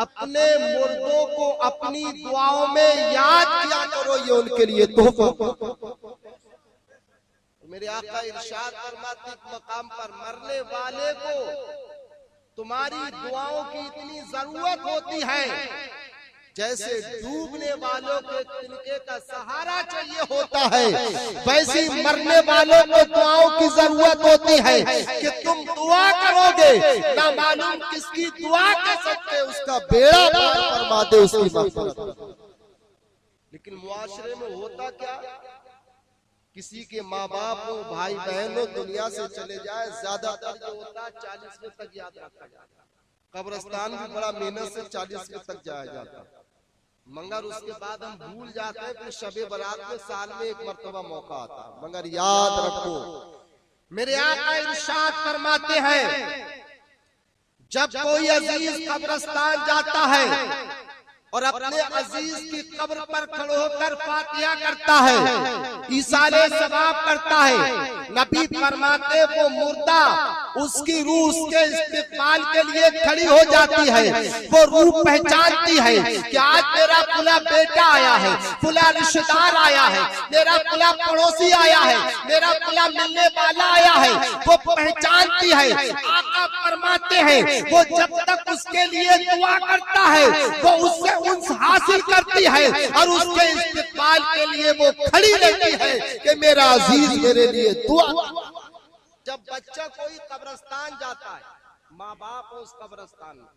अपने मुर्दों को अपनी दुआओं में याद किया करो, ये उनके लिए तोहफा। मेरे आका इरशाद फरमाते मकाम पर मरने वाले को तुम्हारी दुआओं की इतनी जरूरत होती है जैसे डूबने वालों के तिनके का सहारा चाहिए होता है, वैसी मरने वालों को दुआओं की जरूरत होती है कि तुम दुआ करोगे ना मालूम किसकी दुआ कर सकते, उसका बेड़ा पार फरमा दे, उसकी मग़फ़िरत। लेकिन मुआशरे में होता क्या, किसी के माँ बाप हो, भाई बहन हो, दुनिया से चले जाए, ज्यादातर जो होता है 40वें तक याद रखा जाता है। कब्रिस्तान भी बड़ा मेहनत से 40वें तक जाया जाता है, मगर उसके बाद हम भूल जाते हैं। फिर शबे बारात में साल में एक मर्तबा मौका आता है। मगर याद रखो, मेरे आका इरशाद फरमाते हैं जब कोई अजीज कब्रिस्तान जाता है और अपने अजीज की कब्र पर खड़े होकर फातिहा करता है, ईसाले सवाब करता है, नबी फरमाते वो मुर्दा उसकी रूह उसके इस्तिक़बाल के लिए खड़ी हो जाती है। वो रूह पहचानती है कि आज मेरा फुला बेटा आया है, फुला रिश्तेदार आया है, मेरा फुला पड़ोसी आया है, मेरा फुला मिलने वाला आया है। वो पहचानती है। आका फरमाते हैं वो जब तक उसके लिए दुआ करता है वो उससे उन्स हासिल करती है और उसके इस्तिक़बाल के लिए वो खड़ी रहती है कि मेरा अजीज मेरे लिए दुआ। जब बच्चा कोई कब्रिस्तान जाता है, माँ बाप हो उस कब्रिस्तान में,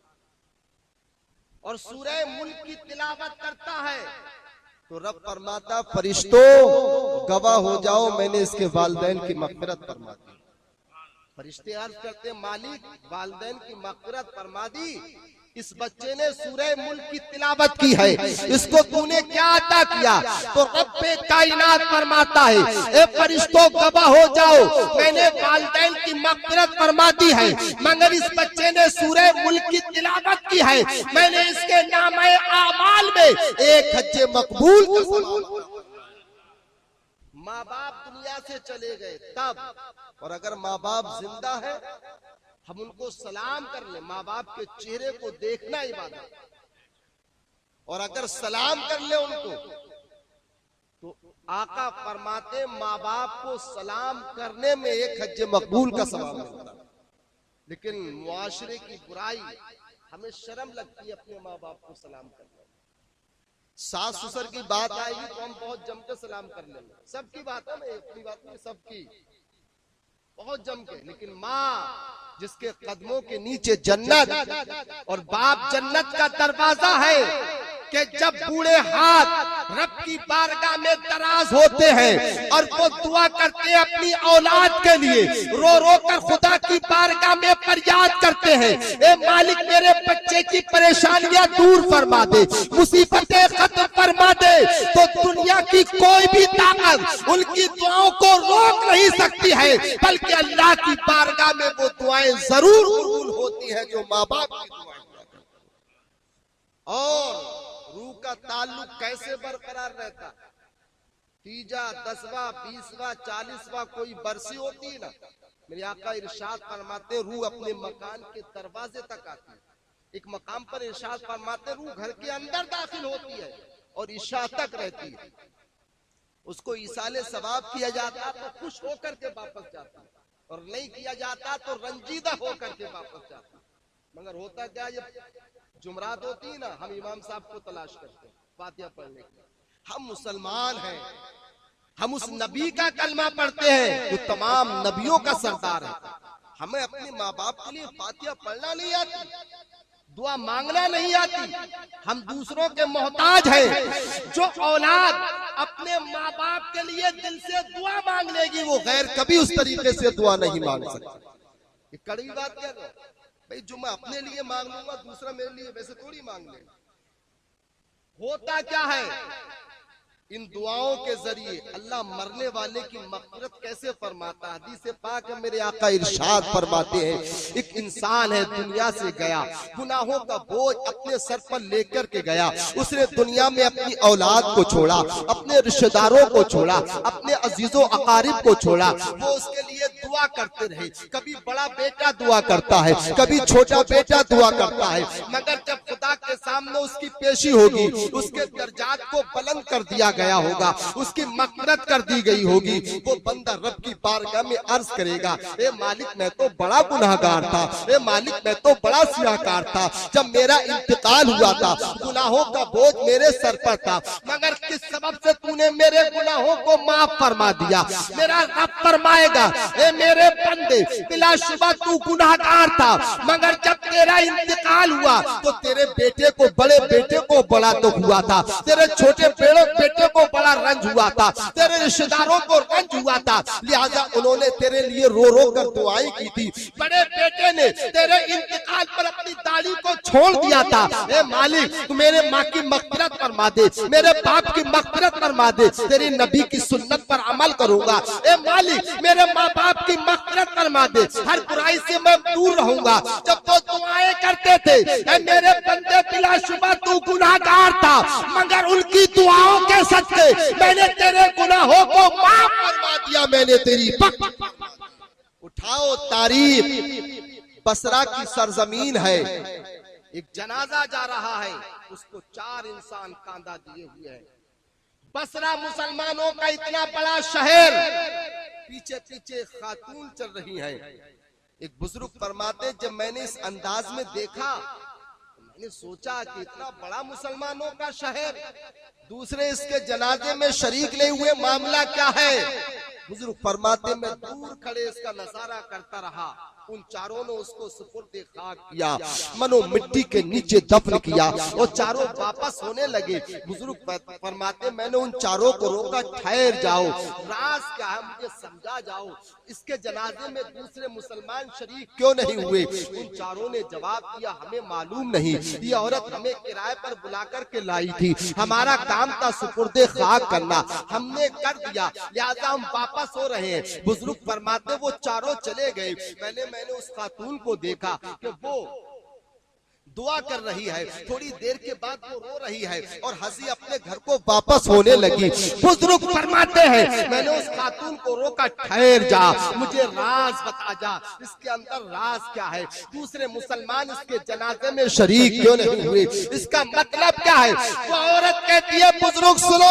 और सूरह मुल्क की तिलावत करता है, तो रब फरमाता फरिश्तों गवाह हो जाओ मैंने इसके वालिदैन की मग़फ़िरत फरमा दी। फरिश्ते अर्ज़ करते मालिक वालिदैन की मग़फ़िरत फरमा दी, इस बच्चे ने सूरह मुल्क की तिलावत की है, इसको तूने क्या अता किया? तो रब्बे कायनात फरमाता है ए फरिश्तों गवाह हो जाओ मैंने वालिदैन की मग़फ़िरत फरमा दी है, मगर इस बच्चे ने सूरह मुल्क की तिलावत की है, मैंने इसके नामे आमाल में एक हज्जे मकबूल का। माँ बाप दुनिया से चले गए तब, और अगर माँ बाप जिंदा है हम उनको सलाम कर ले, माँ बाप के चेहरे को देखना इबादत, और अगर सलाम कर ले उनको तो आका फरमाते माँ बाप को सलाम करने में एक हज्जे मकबूल का सवाब मिलता। लेकिन मुआशरे की बुराई, हमें शर्म लगती है अपने माँ बाप को सलाम करने। सास ससुर की बात आएगी तो हम बहुत जम के सलाम कर लेंगे, सबकी बात है, मैं अपनी बात नहीं, सबकी बहुत जम के। लेकिन माँ जिसके कदमों के नीचे जन्नत और बाप जन्नत का दरवाजा है कि जब बूढ़े हाथ रब की बारगाह में दराज होते हैं और वो दुआ करते हैं अपनी औलाद के लिए, रो रो कर खुदा की बारगाह में फरियाद करते हैं ए मालिक मेरे बच्चे की परेशानियां दूर फरमा दे, मुसीबतें खत्म फरमा दे, तो दुनिया की कोई भी ताकत उनकी दुआओं को रोक नहीं सकती है, बल्कि अल्लाह की बारगाह में वो दुआएं जरूर कबूल होती है जो माँ बाप की दुआएं। और रूह का ताल्लुक कैसे बरकरार रहता? तीजा 10वां 20वां 40वां कोई बरसी होती है ना, मेरे आका इरशाद फरमाते रूह अपने मकान के दरवाजे तक आती है। एक मकाम पर इरशाद फरमाते रूह घर के अंदर दाखिल होती है और इशा तक रहती है, उसको इसाले सवाब किया जाता तो खुश होकर के वापस जाता, और नहीं किया जाता तो रंजीदा होकर के वापस जाता। मगर होता क्या, ये जुमरात होती है ना, हम इमाम साहब को तलाश करते हैं फातिहा पढ़ने के लिए। हम मुसलमान हैं, हम उस नबी का कलमा पढ़ते हैं जो तमाम नबियों का सरदार है। हमें अपने माँ बाप के लिए फातिहा पढ़ना नहीं आती, दुआ मांगना नहीं आती, हम दूसरों के मोहताज हैं। जो औलाद अपने माँ बाप के लिए दिल से दुआ मांग लेगी वो गैर कभी उस तरीके से दुआ नहीं मांग सकती। ये कड़वी बात क्या है भाई, जो मैं अपने लिए मांग लूंगा दूसरा मेरे लिए वैसे थोड़ी मांग ले। होता क्या है, इन दुआओं के जरिए अल्लाह मरने वाले की मग़फ़िरत कैसे फरमाता है। हदीस पाक में मेरे आका इरशाद फरमाते हैं, एक इंसान है दुनिया से गया, गुनाहों का बोझ अपने सर पर लेकर के गया, उसने दुनिया में अपनी औलाद को छोड़ा, अपने रिश्तेदारों को छोड़ा, अपने अजीजों अकारिब को छोड़ा, वो उसके लिए दुआ करते रहे। कभी बड़ा बेटा दुआ करता है, कभी छोटा बेटा दुआ करता है, मगर जब खुदा के सामने उसकी पेशी होगी, उसके दर्जात को बुलंद कर दिया गया होगा, उसकी मग़फ़िरत कर दी गई होगी, वो बंदा रब की बारगाह में अर्ज करेगा, ए मालिक मैं तो बड़ा गुनाहगार था, ए मालिक मैं तो बड़ा सियाहकार था, जब मेरा इंतकाल हुआ था गुनाहों का बोझ मेरे सर पर था, मगर किस सबब से तूने मेरे गुनाहों को माफ फरमा दिया। मेरा रब फरमाएगा, ए मेरे बंदे बिलाशुबा तू गुनाहगार था, मगर जब तेरा इंतकाल हुआ तो तेरे बेटे को, बड़े बेटे को बड़ा दुख हुआ था, तेरे छोटे बेटे को बड़ा रंज हुआ था, तेरे रिश्तेदारों को रंज हुआ था, लिहाजा उन्होंने तेरे लिए रो रो कर दुआएं की थी। बड़े बेटे ने तेरे इंतकाल पर अपनी दाढ़ी को छोड़ दिया था। ए मालिक तू मेरे माँ की मग़फ़िरत फरमा दे, मेरे बाप की मग़फ़िरत फरमा दे, तेरी नबी की सुन्नत पर अमल करूंगा। ए मालिक मेरे माँ बाप की मग़फ़िरत फरमा दे, हर बुराई से मैं दूर रहूंगा। जब वो दुआएं करते थे, ए मेरे बंदे बिलाशुबा तू गुनाहगार था, मगर उनकी दुआओं के सदके मैंने तेरे गुनाहों को माफ फरमा दिया। मैंने तेरी उठाओ तारीफ, बसरा की सरजमीन है, एक जनाजा जा रहा है, उसको 4 इंसान कांधा दिए हुए हैं। बसरा मुसलमानों का इतना बड़ा शहर, पीछे पीछे खातून चल रही हैं। एक बुजुर्ग फरमाते, जब मैंने इस अंदाज में देखा तो मैंने सोचा कि इतना बड़ा मुसलमानों का शहर, दूसरे इसके जनाजे में शरीक नहीं हुए, मामला क्या है? बुजुर्ग फरमाते, मैं दूर खड़े इसका नजारा करता रहा। उन चारों ने उसको सुपुर्द खाक किया, मनो मिट्टी के नीचे दफन किया और चारों वापस होने लगे। बुजुर्ग फरमाते, मैंने उन चारों को रोका, ठहर जाओ, राज क्या है मुझे समझा जाओ, इसके जनाजे में दूसरे मुसलमान शरीक क्यों नहीं हुए? उन चारों ने जवाब दिया, हमें मालूम नहीं, ये औरत हमें किराए पर बुला कर के लाई थी, हमारा काम था सुपुर्द खाक करना, हमने कर दिया, लिहाजा हम वापस हो रहे हैं। बुजुर्ग फरमाते, वो चारों चले गए। मैंने उस खातून को देखा कि वो दुआ कर रही है, थोड़ी देर के बाद वो रो रही है और हंसी अपने घर को वापस होने लगी। बुजुर्ग फरमाते हैं, मैंने उस खातून को रोका, ठहर जा, मुझे राज बता जा, इसके अंदर राज क्या है? दूसरे मुसलमान इसके जनाजे में शरीक क्यों नहीं हुए? इसका मतलब क्या है? वो औरत कहती है, बुजुर्ग सुनो,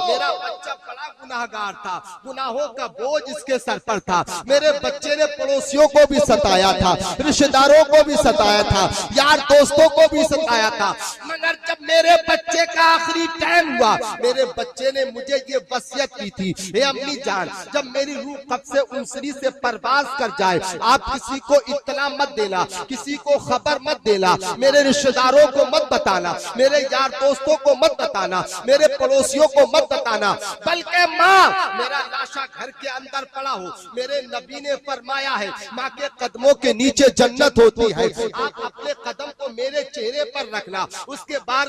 मेरा बच्चा बड़ा गुनाहगार था, गुनाहों का बोझ इसके सर पर था, मेरे बच्चे ने पड़ोसियों को भी सताया था, रिश्तेदारों को भी सताया था, यार दोस्तों को भी सताया था, मगर जब मेरे बच्चे का आखिरी टाइम हुआ, मेरे बच्चे ने मुझे ये वसीयत की थी, हे अम्मी जान, जब मेरी रूह कब से उनसरी से परवाज कर जाए, आप किसी को इत्तला मत देना, किसी को खबर मत देना, मेरे रिश्तेदारों को मत बताना, मेरे यार दोस्तों को मत बताना, मेरे पड़ोसियों को मत बताना, बल्कि माँ मेरा लाशा घर के अंदर पड़ा हो, मेरे नबी ने फरमाया है, माँ के कदमों के नीचे जन्नत होती है, आप अपने कदम को मेरे चेहरे पर रखना, उसके बाद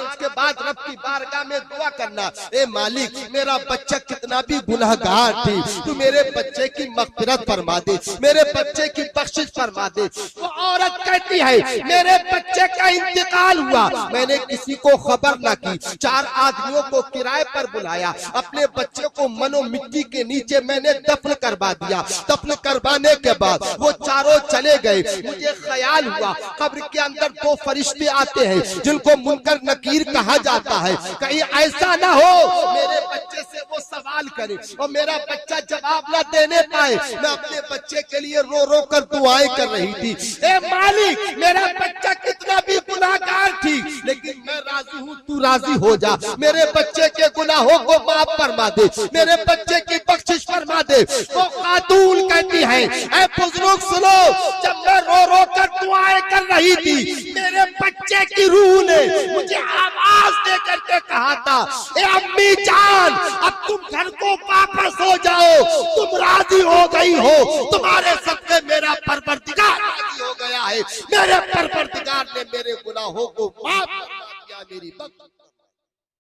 रब की बारगाह में दुआ करना, ए मालिक मेरा बच्चा कितना भी गुनाहगार थी, तू मेरे बच्चे की मग़फ़िरत फरमा दे, मेरे बच्चे की बख्शिश फरमा दे। वो औरत कहती है, मेरे बच्चे का इंतकाल हुआ, मैंने किसी को खबर न की, 4 आदमियों को किराए पर बुलाया, अपने बच्चे को मनो मिट्टी के नीचे मैंने दफन करवा दिया। दफन करवाने के बाद वो चारों चले गए। मुझे ख्याल हुआ कब्र के अंदर 2 फरिश्ते आते हैं जिनको मुनकर नकीर कहा जाता है, कहीं ऐसा ना हो मेरे बच्चे से वो सवाल करे और मेरा बच्चा जवाब ना देने पाए। मैं अपने बच्चे के लिए रो रो कर दुआएं कर रही थी, ए मालिक मेरा बच्चा कितना भी गुनाहगार थी, लेकिन मैं राजी हूँ, तू राजी हो जा, मेरे बच्चे के गुनाहों को माफ फरमा दे, मेरे बच्चे की बख्शिश फरमा दे। वो खातून कहती है, ए बुजुर्ग सुनो, जब मैं रो रो कर दुआएं कर रही थी, मेरे बच्चे की रूह ने मुझे आवाज दे करके कहा था, ए अम्मी जान अब तुम घर को वापस हो जाओ, तुम राजी हो गई हो, तुम्हारे सदके मेरा परवरदिगार राजी हो गया है, मेरे परवरदिगार ने मेरे गुनाहों को माफ कर दिया, मेरी